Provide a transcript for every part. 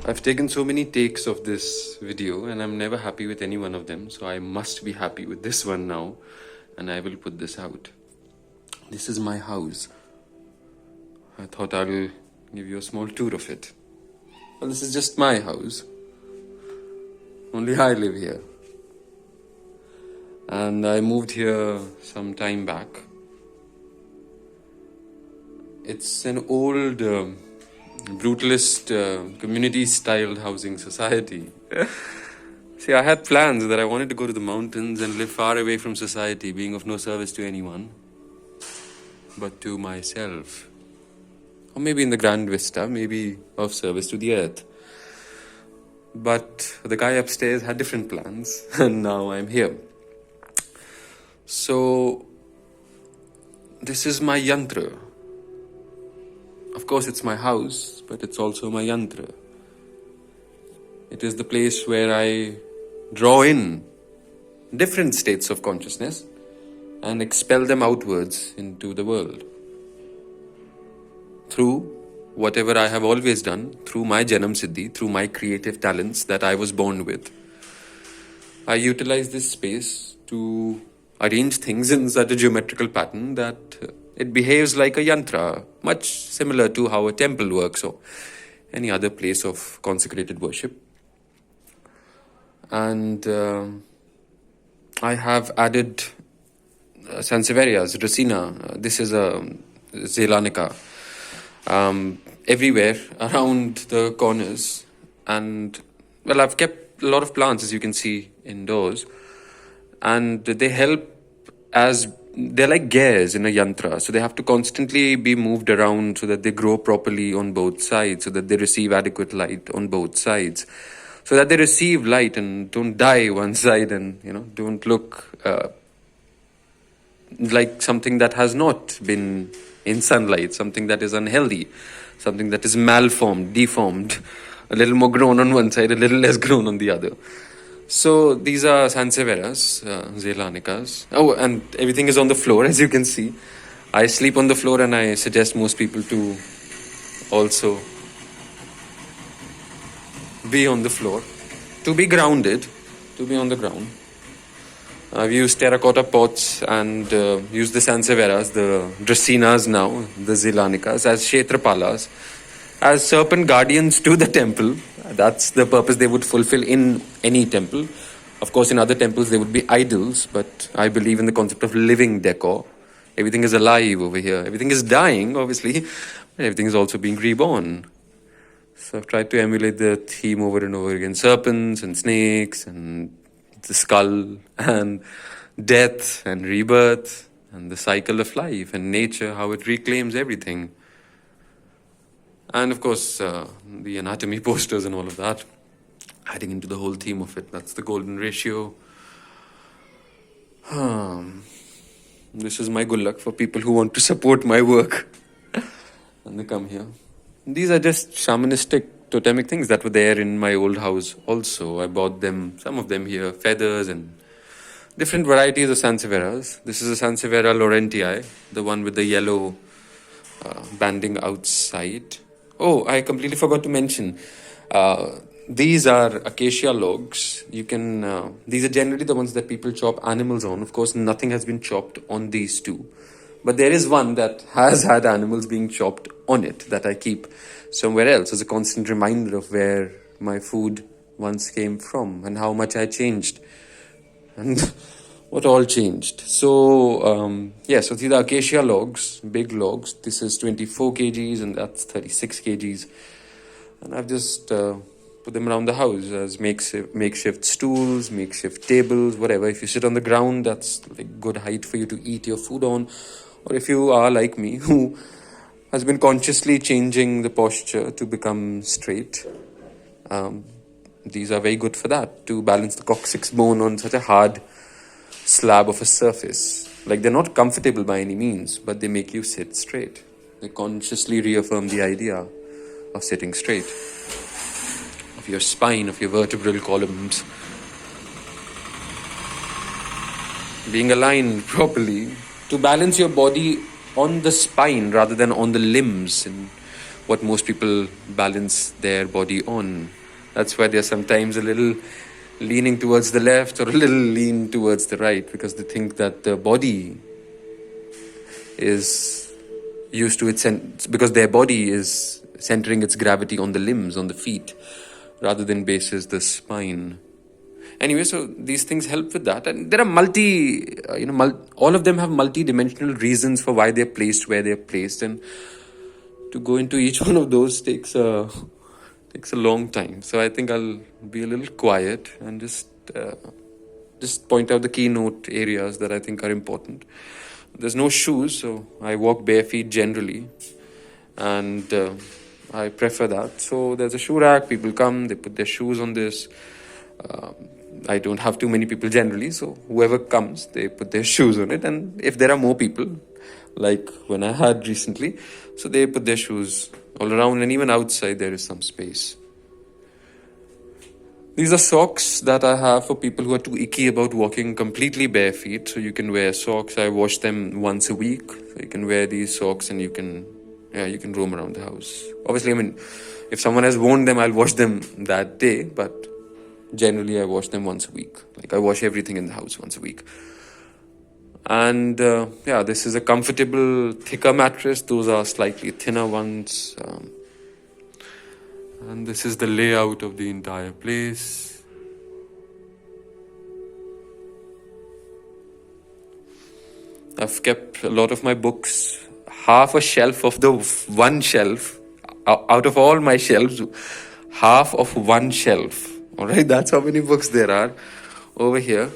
I've taken so many takes of this video and I'm never happy with any one of them, so I must be happy with this one now, and I will put this out. This is my house. I thought I'll give you a small tour of it. Well, this is just my house. Only I live here. And I moved here some time back. It's an old brutalist community-styled housing society. See, I had plans that I wanted to go to the mountains and live far away from society, being of no service to anyone, but to myself. Or maybe in the grand vista, maybe of service to the earth. But the guy upstairs had different plans, and now I'm here. So, this is my yantra. Of course, it's my house, but it's also my yantra. It is the place where I draw in different states of consciousness and expel them outwards into the world. Through whatever I have always done, through my Janam Siddhi, through my creative talents that I was born with. I utilize this space to arrange things in such a geometrical pattern that it behaves like a yantra, much similar to how a temple works or any other place of consecrated worship. And I have added Sansevierias, Racina. This is a Zelanica. Everywhere around the corners. And, well, I've kept a lot of plants, as you can see, indoors. And they help as they're like gears in a yantra, so they have to constantly be moved around so that they grow properly on both sides, so that they receive adequate light on both sides, so that they receive light and don't die one side and don't look like something that has not been in sunlight, something that is unhealthy, something that is malformed, deformed, a little more grown on one side, a little less grown on the other. So these are Sansevieras, Zelanicas. Oh, and everything is on the floor, as you can see. I sleep on the floor, and I suggest most people to also be on the floor, to be grounded, to be on the ground. I've used terracotta pots and used the Sansevieras, the Dracinas now, the Zelanicas, as Kshetrapalas, as serpent guardians to the temple. That's the purpose they would fulfill in any temple. Of course, in other temples, they would be idols, but I believe in the concept of living decor. Everything is alive over here. Everything is dying, obviously, but everything is also being reborn. So I've tried to emulate the theme over and over again. Serpents and snakes and the skull and death and rebirth and the cycle of life and nature, how it reclaims everything. And of course, the anatomy posters and all of that, adding into the whole theme of it. That's the golden ratio. This is my good luck for people who want to support my work. And they come here. These are just shamanistic, totemic things that were there in my old house also. I bought them, some of them here, feathers and different varieties of Sansevieras. This is a Sansevieria laurentii, the one with the yellow banding outside. Oh, I completely forgot to mention, these are acacia logs. You can, these are generally the ones that people chop animals on. Of course, nothing has been chopped on these two. But there is one that has had animals being chopped on it that I keep somewhere else as a constant reminder of where my food once came from and how much I changed and what all changed. So, so these are acacia logs, big logs. This is 24 kgs and that's 36 kgs. And I've just put them around the house as makeshift stools, makeshift tables, whatever. If you sit on the ground, that's like good height for you to eat your food on. Or if you are like me, who has been consciously changing the posture to become straight, these are very good for that, to balance the coccyx bone on such a hard slab of a surface. Like, they're not comfortable by any means, but they make you sit straight. They consciously reaffirm the idea of sitting straight, of your spine, of your vertebral columns being aligned properly to balance your body on the spine rather than on the limbs, and what most people balance their body on. That's why they're sometimes a little leaning towards the left or a little lean towards the right, because they think that the body is used to its because their body is centering its gravity on the limbs, on the feet, rather than bases the spine. Anyway, so these things help with that, and there are all of them have multi-dimensional reasons for why they're placed where they're placed, and to go into each one of those takes a long time. So I think I'll be a little quiet and just point out the keynote areas that I think are important. There's no shoes, so I walk bare feet generally, and I prefer that. So there's a shoe rack. People come, they put their shoes on this. I don't have too many people generally, so whoever comes, they put their shoes on it. And if there are more people, like when I had recently, so they put their shoes all around, and even outside there is some space. These are socks that I have for people who are too icky about walking completely bare feet. So you can wear socks. I wash them once a week. So you can wear these socks and you can roam around the house. Obviously, I mean, if someone has worn them, I'll wash them that day, but generally I wash them once a week. Like I wash everything in the house once a week. And this is a comfortable, thicker mattress. Those are slightly thinner ones. And this is the layout of the entire place. I've kept a lot of my books, half a shelf of the one shelf, out of all my shelves, half of one shelf. All right, that's how many books there are over here.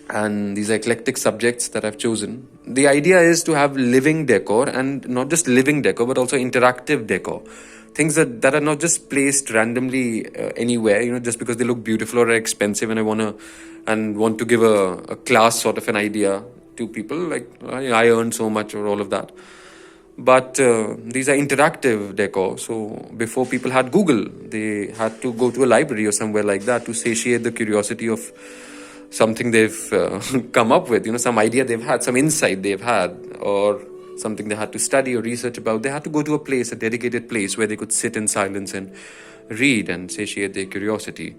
And these are eclectic subjects that I've chosen. The idea is to have living decor, and not just living decor, but also interactive decor. Things that are not just placed randomly anywhere, just because they look beautiful or expensive, and I want to give a class sort of an idea to people, like I earn so much or all of that. But these are interactive decor. So before people had Google, they had to go to a library or somewhere like that to satiate the curiosity of something they've come up with, some idea they've had, some insight they've had, or something they had to study or research about. They had to go to a dedicated place where they could sit in silence and read and satiate their curiosity.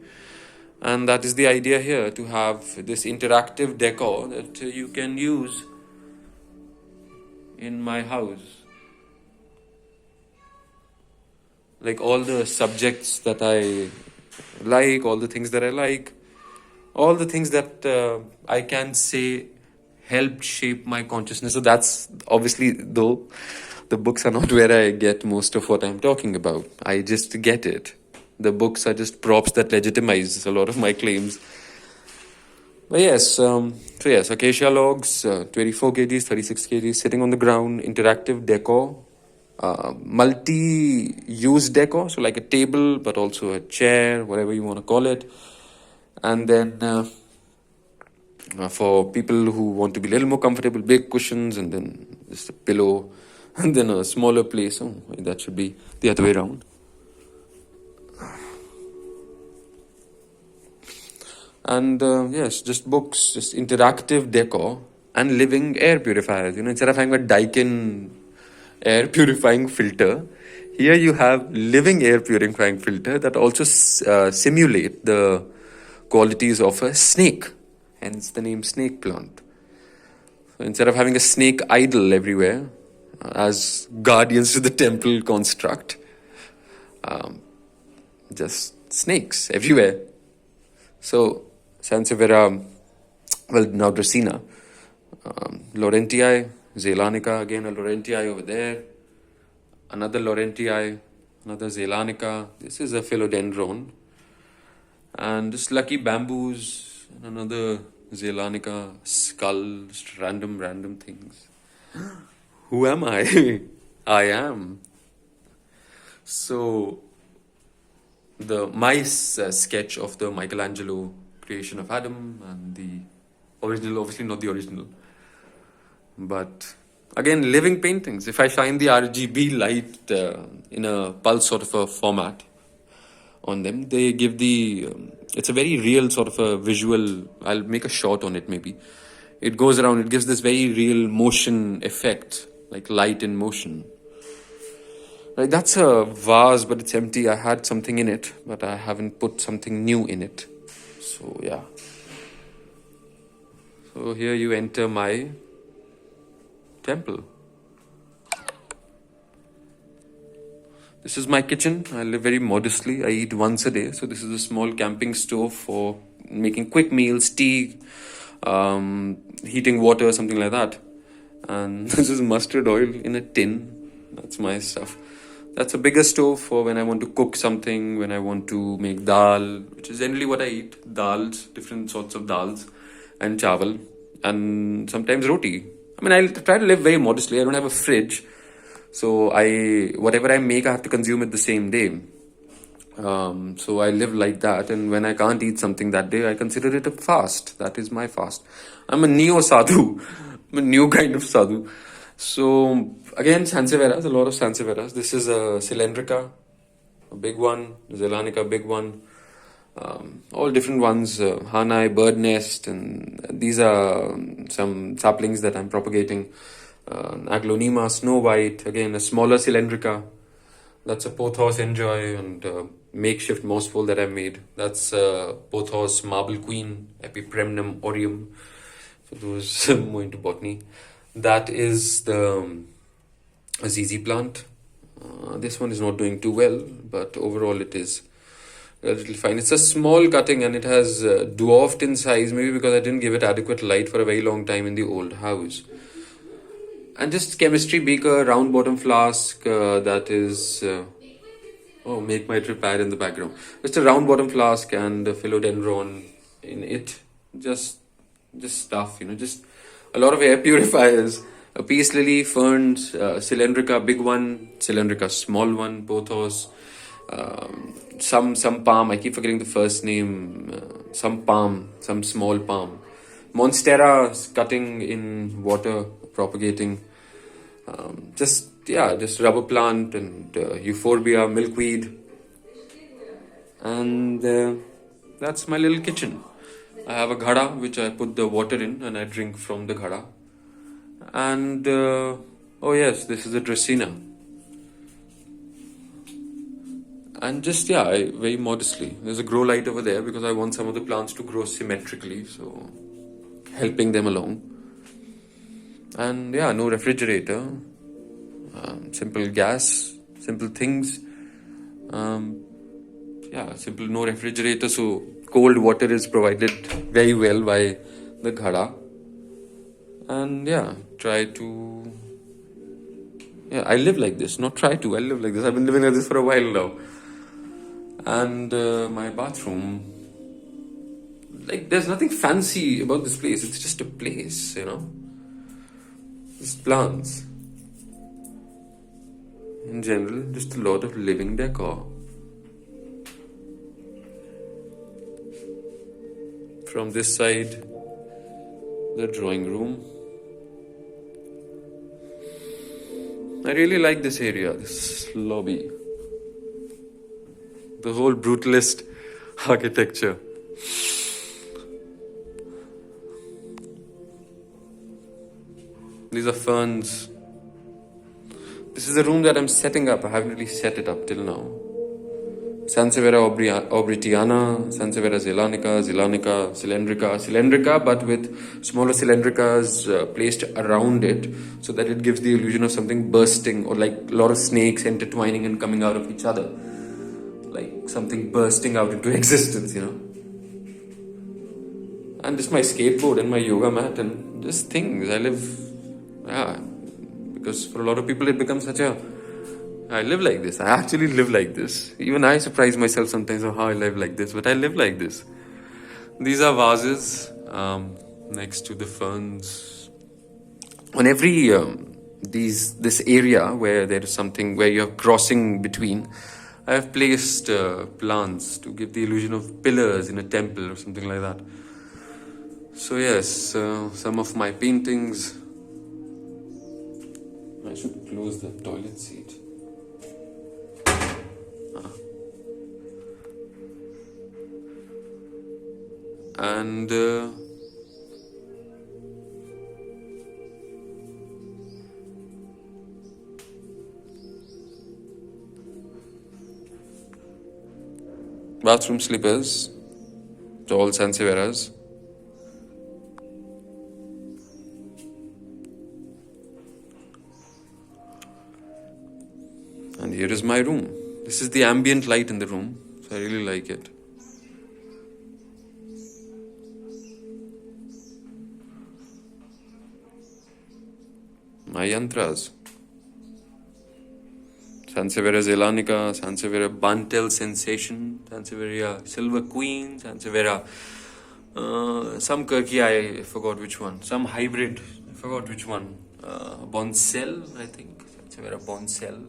And that is the idea here, to have this interactive decor that you can use in my house. Like all the subjects that I like, all the things that I like, all the things that I can say helped shape my consciousness. So that's obviously, though, the books are not where I get most of what I'm talking about. I just get it. The books are just props that legitimize a lot of my claims. But yes, acacia logs, 24 kgs, 36 kgs, sitting on the ground, interactive decor, multi-use decor, so like a table, but also a chair, whatever you want to call it. And then for people who want to be a little more comfortable, big cushions, and then just a pillow, and then a smaller place. Oh, that should be the other way around. And just books, just interactive decor, and living air purifiers. Instead of having a Daikin air purifying filter, here you have living air purifying filter that also simulate the qualities of a snake, hence the name snake plant. So instead of having a snake idol everywhere as guardians to the temple construct, just snakes everywhere. So Sansevieria, now Dracaena, Laurentii, Zeylanica, again a Laurentii over there, another Laurentii, another Zeylanica. This is a philodendron. And just lucky bamboos, and another Zeylanica, skull, just random things. Who am I? I am. So, the mice sketch of the Michelangelo creation of Adam, and the original, obviously not the original, but again, living paintings. If I shine the RGB light in a pulse sort of a format on them, they give it's a very real sort of a visual. I'll make a shot on it maybe. it goes around. It gives this very real motion effect, like light in motion. Right, that's a vase, but it's empty. I had something in it, but I haven't put something new in it. So yeah. So here you enter my temple. This is my kitchen. I live very modestly. I eat once a day. So this is a small camping stove for making quick meals, tea, heating water, something like that. And this is mustard oil in a tin. That's my stuff. That's a bigger stove for when I want to cook something, when I want to make dal, which is generally what I eat. Dals, different sorts of dals, and chawal, and sometimes roti. I mean, I try to live very modestly. I don't have a fridge. So whatever I make, I have to consume it the same day. So I live like that, and when I can't eat something that day, I consider it a fast. That is my fast. I'm a neo sadhu. I'm a new kind of sadhu. So again, sansevieras, a lot of sansevieras. This is a cylindrica, a big one. Zelanica, big one. All different ones. Hanai, bird nest, and these are some saplings that I'm propagating. Aglonema, snow white, again a smaller cylindrica. That's a pothos enjoy, and makeshift moss pole that I made. That's pothos marble queen, epipremnum aureum, for those more into botany. That is the ZZ plant. This one is not doing too well, but overall it is relatively fine. It's a small cutting, and it has dwarfed in size, maybe because I didn't give it adequate light for a very long time in the old house. And just chemistry beaker, round bottom flask, that is... make my trip ad in the background. Just a round bottom flask and a philodendron in it. Just stuff, just a lot of air purifiers, a peace lily, ferns, cylindrica, big one, cylindrica, small one, pothos, some palm, I keep forgetting the first name, some palm, some small palm. Monstera, cutting in water, propagating. Just rubber plant and euphorbia, milkweed. And that's my little kitchen. I have a ghada, which I put the water in, and I drink from the ghada. And, this is a dracaena. And just, very modestly. There's a grow light over there because I want some of the plants to grow symmetrically, so helping them along. And no refrigerator. Simple gas, simple things. Simple no refrigerator, so cold water is provided very well by the ghada. And try to... I live like this, not try to, I live like this. I've been living like this for a while now. And my bathroom, like, there's nothing fancy about this place. It's just a place, Just plants. In general, just a lot of living decor. From this side, the drawing room. I really like this area, this lobby. The whole brutalist architecture. These are ferns. This is a room that I'm setting up. I haven't really set it up till now. Sansevieria aubritiana, Sansevieria zelanica, cylindrica, but with smaller cylindricas placed around it so that it gives the illusion of something bursting, or like a lot of snakes intertwining and coming out of each other. Like something bursting out into existence, And just my skateboard and my yoga mat and just things. I live... because for a lot of people it becomes such a... I live like this. I actually live like this. Even I surprise myself sometimes of how I live like this, but I live like this. These are vases next to the ferns. On every this area where there is something where you're crossing between, I have placed plants to give the illusion of pillars in a temple or something like that. So yes, some of my paintings. I should close the toilet seat. And Bathroom slippers, all Sansevieras. And here is my room. This is the ambient light in the room, so I really like it. My yantras. Sansevieria Zelanica, Sansevieria Bantel Sensation, Sansevieria Silver Queen, Sansevieria some Kirky, I forgot which one. Some hybrid, I forgot which one. Boncel, I think. Sansevieria Boncel.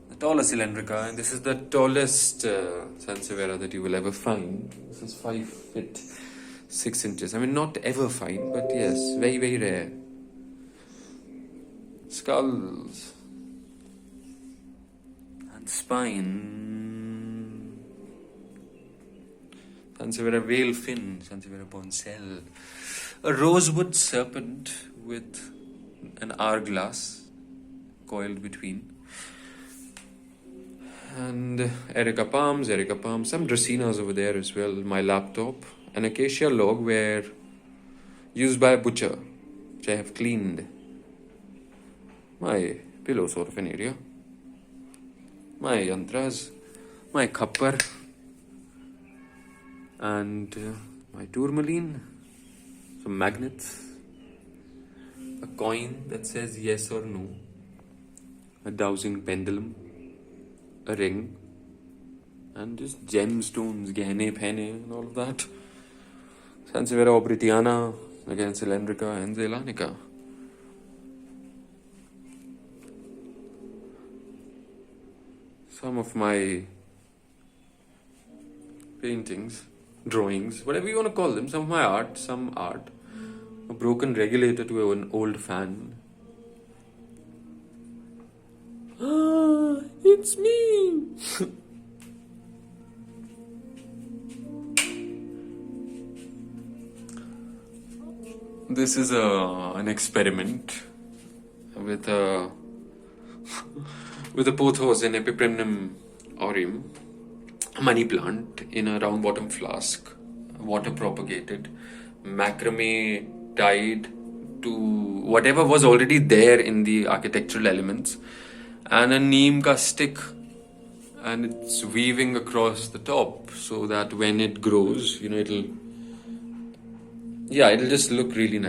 The tallest cylindrica, and this is the tallest Sansevieria that you will ever find. This is 5 feet 6 inches. I mean, not ever find, but yes, very, very rare. Skulls and spine. Sansevieria whale fin, Sansevieria Boncel. A rosewood serpent with an hourglass coiled between. And Erica palms, some dracaenas over there as well. My laptop, an acacia log where used by a butcher, which I have cleaned. My pillow sort of an area. My yantras, my kappar, and my tourmaline, some magnets, a coin that says yes or no, a dowsing pendulum, a ring, and just gemstones, gehne, phene, and all of that. Sansevieria obritiana, again cylindrica and zelanica. Some of my paintings, drawings, whatever you want to call them, some of my art, some art. A broken regulator to an old fan. Ah, it's me! This is an experiment with a pothos and Epipremnum aureum, money plant in a round bottom flask, water propagated, macrame tied to whatever was already there in the architectural elements, and a neem ka stick, and it's weaving across the top so that when it grows, it'll just look really nice.